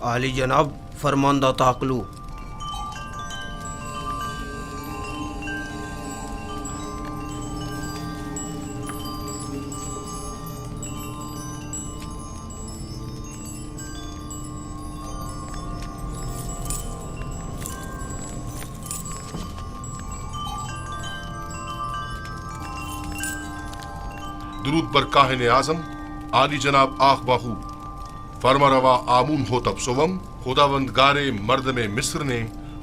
عالی جناب فرماندہ تعقلو. درود بر کاہن اعظم عالی جناب آخ باہو فرما روا آمون ہو تب سوم. خداوندگار مردم مصر نے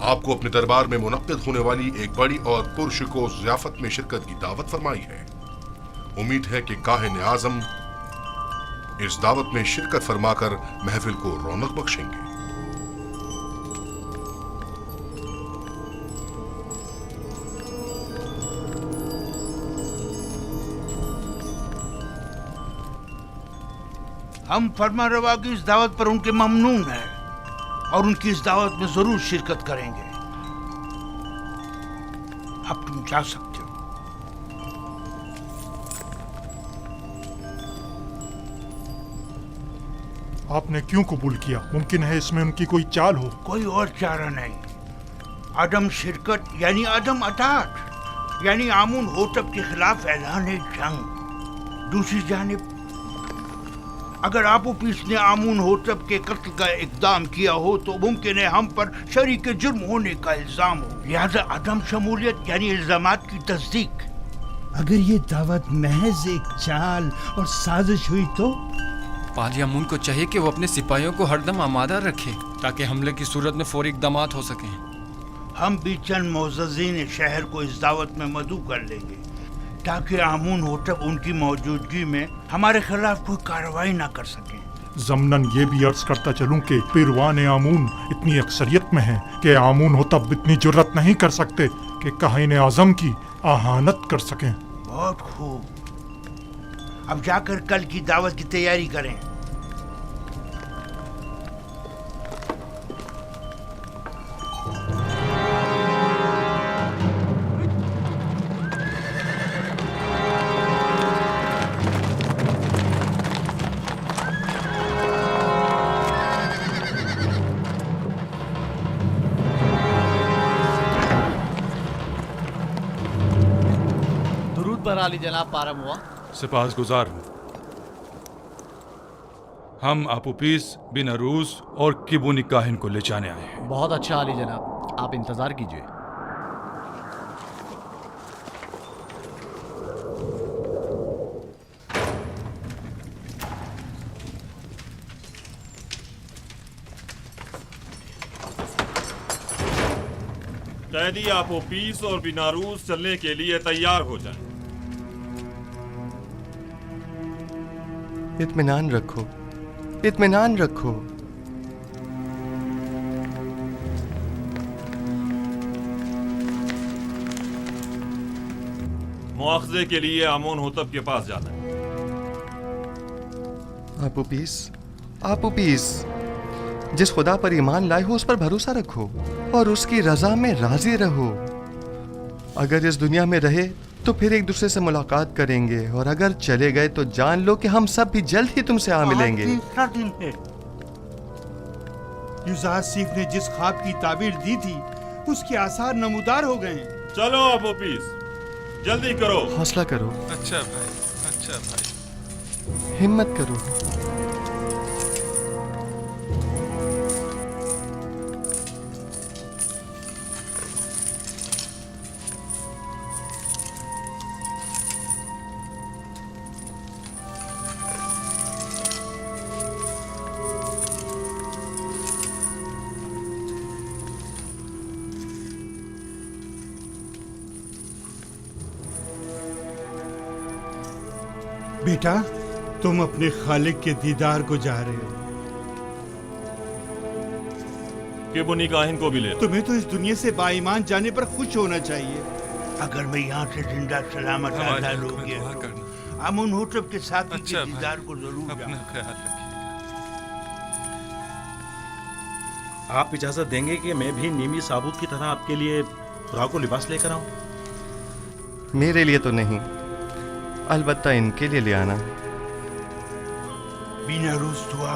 آپ کو اپنے دربار میں منعقد ہونے والی ایک بڑی اور پرشکوہ ضیافت میں شرکت کی دعوت فرمائی ہے. امید ہے کہ کاہن اعظم اس دعوت میں شرکت فرما کر محفل کو رونق بخشیں گے. ہم فرما روا کی اس دعوت پر ان کے ممنون ہیں اور ان کی اس دعوت میں ضرور شرکت کریں گے. اب تم جا سکتے ہو. آپ نے کیوں قبول کیا؟ ممکن ہے اس میں ان کی کوئی چال ہو. کوئی اور چارہ نہیں. عدم شرکت یعنی عدم اطاعت، یعنی آمون ہوتب کے خلاف اعلان جنگ. دوسری جانب اگر آپوپیس نے آمون ہوتب کے قتل کا اقدام کیا ہو تو ممکن ہے ہم پر شریک جرم ہونے کا الزام ہو. لہذا عدم شمولیت یعنی الزامات کی تصدیق. اگر یہ دعوت محض ایک چال اور سازش ہوئی تو پالی امون کو چاہیے کہ وہ اپنے سپاہیوں کو ہر دم آمادہ رکھے تاکہ حملے کی صورت میں فوری اقدامات ہو سکیں. ہم بھی چند معززین شہر کو اس دعوت میں مدعو کر لیں گے تاکہ آمون ہوتب ان کی موجودگی میں ہمارے خلاف کوئی کارروائی نہ کر سکیں. ضمناً یہ بھی عرض کرتا چلوں کہ پیروان آمون اتنی اکثریت میں ہیں کہ آمون ہوتب اتنی جرت نہیں کر سکتے کہ کاہن اعظم کی اہانت کر سکیں. بہت خوب. اب جا کر کل کی دعوت کی تیاری کریں. پر عالی جناب پارم ہوا. سپاس گزار ہوں. ہم آپوپیس بن عروس اور کبونی کاہن کو لے جانے آئے ہیں. بہت اچھا عالی جناب، آپ انتظار کیجیے. قیدی آپوپیس اور بناروس چلنے کے لیے تیار ہو جائیں. اطمینان رکھو، اطمینان رکھو. مواخذے کے لیے آمون ہوتب کے پاس جانا ہے. آپوپیس، آپوپیس، جس خدا پر ایمان لائے ہو اس پر بھروسہ رکھو اور اس کی رضا میں راضی رہو. اگر اس دنیا میں رہے تو پھر ایک دوسرے سے ملاقات کریں گے، اور اگر چلے گئے تو جان لو کہ ہم سب بھی جلد ہی تم سے آ ملیں گے. تیسرا دن ہے. یوزاسیف نے جس خواب کی تعبیر دی تھی اس کے آثار نمودار ہو گئے ہیں. چلو آپوپیس، جلدی کرو. حوصلہ کرو. اچھا بھائی، اچھا بھائی. ہمت کرو. بیٹا، تم اپنے خالق کے دیدار کو جا رہے ہو. کبونی کاہن کو بھی لے. تمہیں تو اس دنیا سے با ایمان جانے پر خوش ہونا چاہیے. اگر میں یہاں سے زندہ سلامت آزاد ہو گیا تو آمون ہوتب کے ساتھ کے دیدار کو ضرور اپنا خیال رکھیے. آپ اجازت دیں گے کہ میں بھی نیمی ثابوت کی طرح آپ کے لیے خوراک و لباس لے کر آؤں؟ میرے لیے تو نہیں، البتہ ان کے لیے لے آنا. بناروس دعا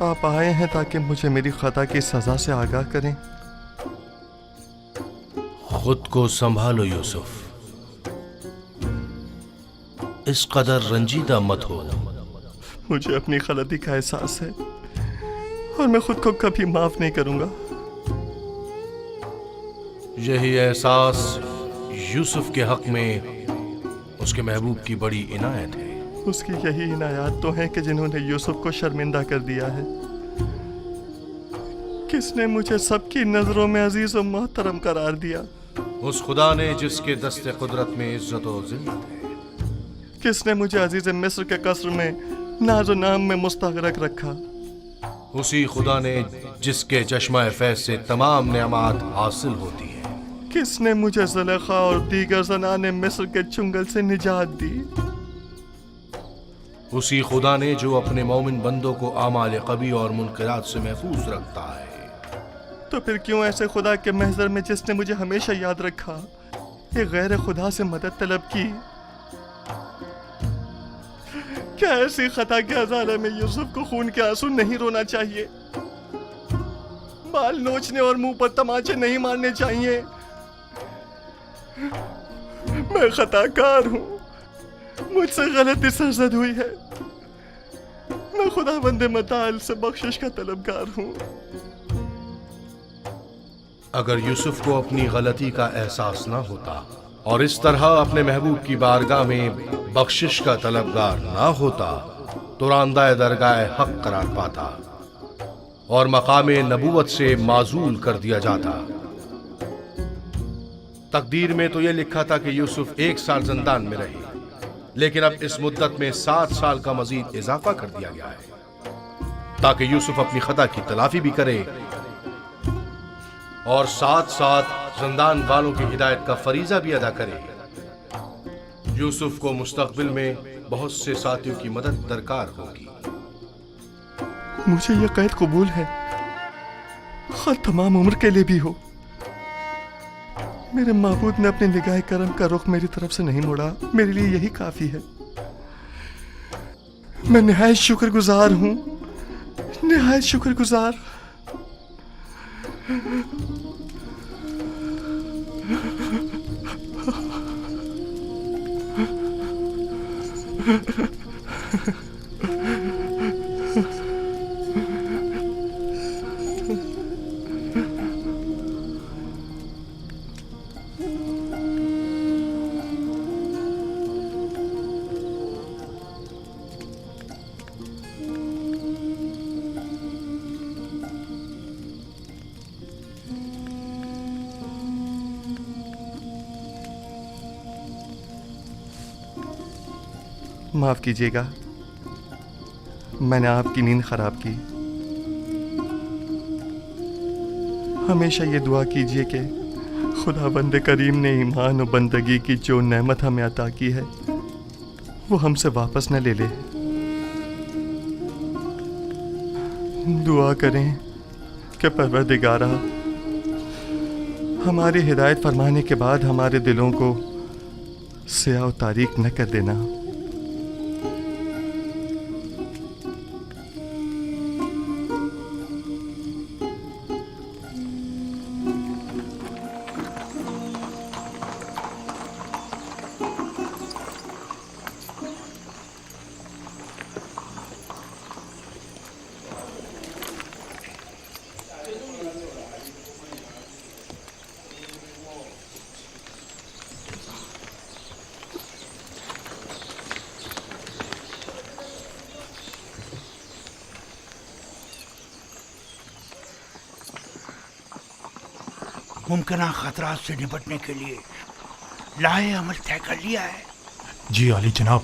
آپ آئے ہیں تاکہ مجھے میری خطا کی سزا سے آگاہ کریں۔ خود کو سنبھالو یوسف، اس قدر رنجیدہ مت ہو۔ مجھے اپنی غلطی کا احساس ہے اور میں خود کو کبھی معاف نہیں کروں گا۔ یہی احساس یوسف کے حق میں اس کے محبوب کی بڑی عنایت ہے۔ اس کی یہی عنایات تو ہیں کہ جنہوں نے یوسف کو شرمندہ کر دیا ہے۔ کس نے مجھے سب کی نظروں میں عزیز و محترم قرار دیا؟ اس خدا نے جس کے دست قدرت میں عزت و ذلت ہے۔ کس نے مجھے عزیز مصر کے قصر میں ناز و نام میں مستغرق رکھا؟ اسی خدا نے جس کے چشمہ فیض سے تمام نعمات حاصل ہوتی ہے۔ کس نے مجھے زلیخا اور دیگر زنان مصر کے چنگل سے نجات دی؟ اسی خدا نے جو اپنے مومن بندوں کو اعمال قبیح اور منکرات سے محفوظ رکھتا ہے۔ تو پھر کیوں ایسے خدا کے محضر میں جس نے مجھے ہمیشہ یاد رکھا ایک غیر خدا سے مدد طلب کی؟ کیا ایسی خطا کے ازالے میں یوسف کو خون کے آنسو نہیں رونا چاہیے؟ بال نوچنے اور منہ پر تماچے نہیں مارنے چاہیے؟ میں خطا کار ہوں، مجھ سے غلطی سرزد ہوئی ہے، میں خدا بند متعال سے بخشش کا طلبگار ہوں۔ اگر یوسف کو اپنی غلطی کا احساس نہ ہوتا اور اس طرح اپنے محبوب کی بارگاہ میں بخشش کا طلبگار نہ ہوتا تو راندہ درگاہ حق قرار پاتا اور مقام نبوت سے معزول کر دیا جاتا۔ تقدیر میں تو یہ لکھا تھا کہ یوسف 1 سال زندان میں رہے، لیکن اب اس مدت میں 7 سال کا مزید اضافہ کر دیا گیا ہے تاکہ یوسف اپنی خطا کی تلافی بھی کرے اور ساتھ ساتھ زندان والوں کی ہدایت کا فریضہ بھی ادا کرے۔ یوسف کو مستقبل میں بہت سے ساتھیوں کی مدد درکار ہوگی۔ مجھے یہ قید قبول ہے، خواہ تمام عمر کے لیے بھی ہو۔ میرے معبود نے اپنے نگاہ کرم کا رخ میری طرف سے نہیں موڑا، میرے لیے یہی کافی ہے۔ میں نہایت شکر گزار ہوں، نہایت شکر گزار۔ معاف کیجیے گا، میں نے آپ کی نیند خراب کی۔ ہمیشہ یہ دعا کیجیے کہ خدا بند کریم نے ایمان و بندگی کی جو نعمت ہمیں عطا کی ہے وہ ہم سے واپس نہ لے لے۔ دعا کریں کہ پروردگارا ہماری ہدایت فرمانے کے بعد ہمارے دلوں کو سیاہ و تاریک نہ کر دینا۔ ممکنہ خطرات سے نپٹنے کے لیے لاہے عمل طے کر لیا ہے؟ جی عالی جناب،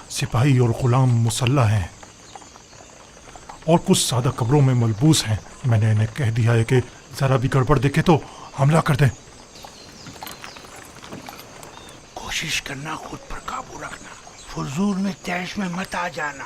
سپاہی اور غلام مسلح ہیں اور کچھ سادہ قبروں میں ملبوس ہیں۔ میں نے انہیں کہہ دیا ہے کہ ذرا بھی گڑبڑ دیکھے تو حملہ کر دیں۔ کوشش کرنا خود پر قابو رکھنا، فضول میں تیش میں مت آ جانا۔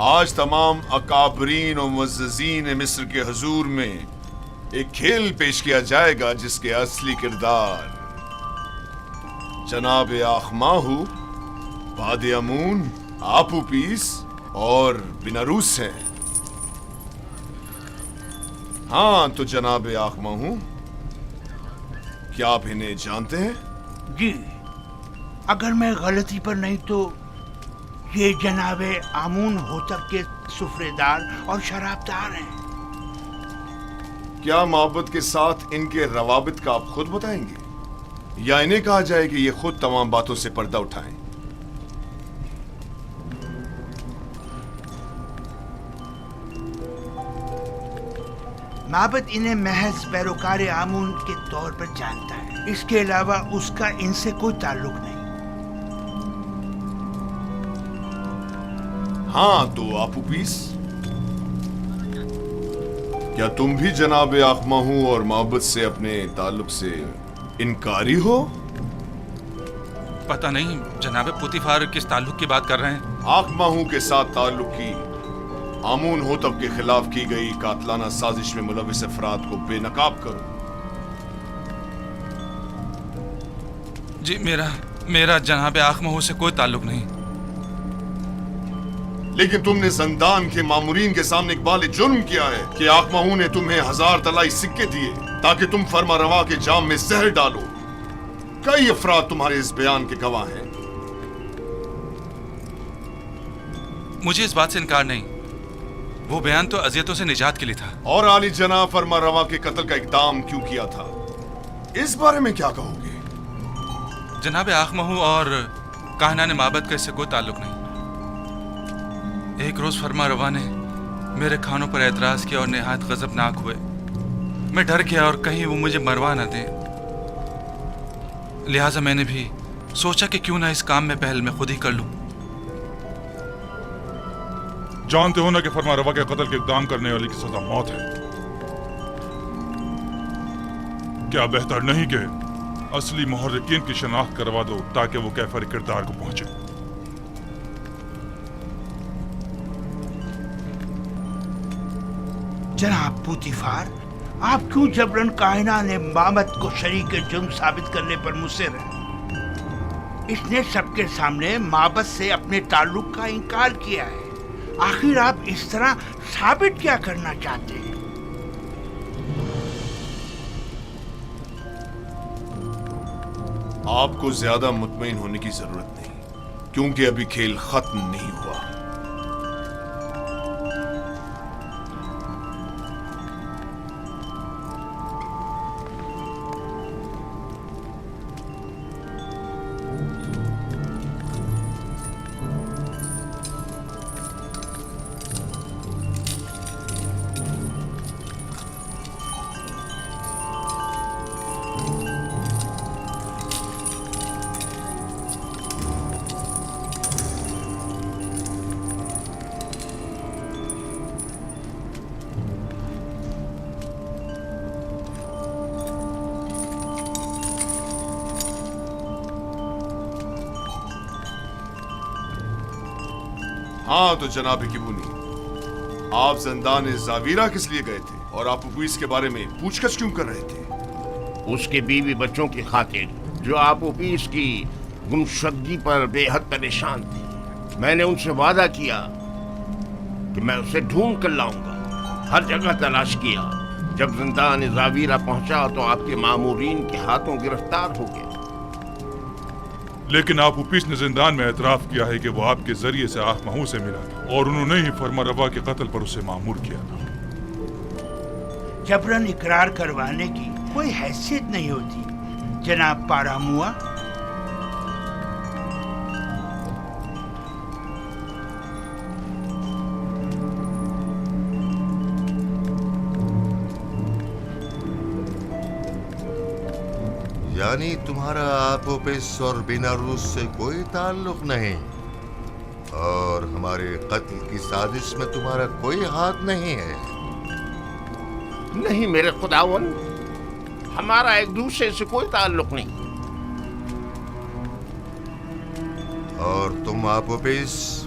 آج تمام اکابرین و معززین مصر کے حضور میں ایک کھیل پیش کیا جائے گا جس کے اصلی کردار جناب آخماہو، وادی امون، آپوپیس اور بیناروس ہیں۔ ہاں تو جناب آخماہو، کیا آپ انہیں جانتے ہیں؟ جی، اگر میں غلطی پر نہیں تو یہ جناب آمون ہوتب کے سفرے دار اور شرابدار ہیں۔ کیا معبد کے ساتھ ان کے روابط کا آپ خود بتائیں گے یا انہیں کہا جائے کہ یہ خود تمام باتوں سے پردہ اٹھائیں؟ معبد انہیں محض پیروکار آمون کے طور پر جانتا ہے، اس کے علاوہ اس کا ان سے کوئی تعلق نہیں۔ ہاں تو آپوپیس، کیا تم بھی جناب آخماہو اور معبد سے اپنے تعلق سے انکاری ہو؟ پتہ نہیں جناب پوتیفار کس تعلق کی بات کر رہے ہیں؟ آخماہو کے ساتھ تعلق کی آمون ہوتب کے خلاف کی گئی قاتلانہ سازش میں ملوث افراد کو بے نقاب کرو۔ جی میرا جناب آخماہو سے کوئی تعلق نہیں۔ لیکن تم نے زندان کے مامورین کے سامنے اقبال جرم کیا ہے کہ آخماہو نے تمہیں 1000 طلائی سکے دیے تاکہ تم فرما روا کے جام میں زہر ڈالو۔ کئی افراد تمہارے اس بیان کے گواہ ہیں۔ مجھے اس بات سے انکار نہیں، وہ بیان تو اذیتوں سے نجات کے لیے تھا۔ اور عالی جناب فرما روا کے قتل کا اقدام کیوں کیا تھا، اس بارے میں کیا کہو گے؟ جناب آخماہو اور کاہنان معبد کا اس سے کوئی تعلق نہیں۔ ایک روز فرما روا نے میرے کھانوں پر اعتراض کیا اور نہایت غضبناک ہوئے۔ میں ڈر گیا اور کہیں وہ مجھے مروا نہ دیں، لہٰذا میں نے بھی سوچا کہ کیوں نہ اس کام میں پہل میں خود ہی کر لوں۔ جانتے ہو نا کہ فرما روا کے قتل کے اقدام کرنے والی کی سزا موت ہے۔ کیا بہتر نہیں کہ اصلی محرکین کی شناخت کروا دو تاکہ وہ کیفر کردار کو پہنچے؟ جناب پوتیفار، آپ کیوں جبرن کاہنان معبد کو شریک جرم ثابت کرنے پر مصر ہیں؟ اس نے سب کے سامنے معبد سے اپنے تعلق کا انکار کیا ہے۔ آخر آپ اس طرح ثابت کیا کرنا چاہتے ہیں؟ آپ کو زیادہ مطمئن ہونے کی ضرورت نہیں، کیونکہ ابھی کھیل ختم نہیں ہوا۔ ہاں تو جناب کبونی، آپ زندان زاویرہ کس لیے گئے تھے اور آپ اپویس کے بارے میں پوچھ گچھ کیوں کر رہے تھے؟ اس کے بیوی بچوں کی خاطر جو آپوپیس کی گمشدگی پر بے حد پریشان تھی۔ میں نے ان سے وعدہ کیا کہ میں اسے ڈھونڈ کر لاؤں گا، ہر جگہ تلاش کیا۔ جب زندان زاویرہ پہنچا تو آپ کے مامورین کے ہاتھوں گرفتار ہو گیا۔ لیکن آپوپیس نے زندان میں اعتراف کیا ہے کہ وہ آپ کے ذریعے سے آخماہو سے ملا تھا اور انہوں نے ہی فرما روا کے قتل پر اسے مامور کیا تھا۔ جبرن اقرار کروانے کی کوئی حیثیت نہیں ہوتی جناب پاراموا۔ یعنی تمہارا آپوپیس اور بیناروس سے کوئی تعلق نہیں اور ہمارے قتل کی سازش میں تمہارا کوئی ہاتھ نہیں ہے؟ نہیں میرے خداون، ہمارا ایک دوسرے سے کوئی تعلق نہیں۔ اور تم آپوپیس،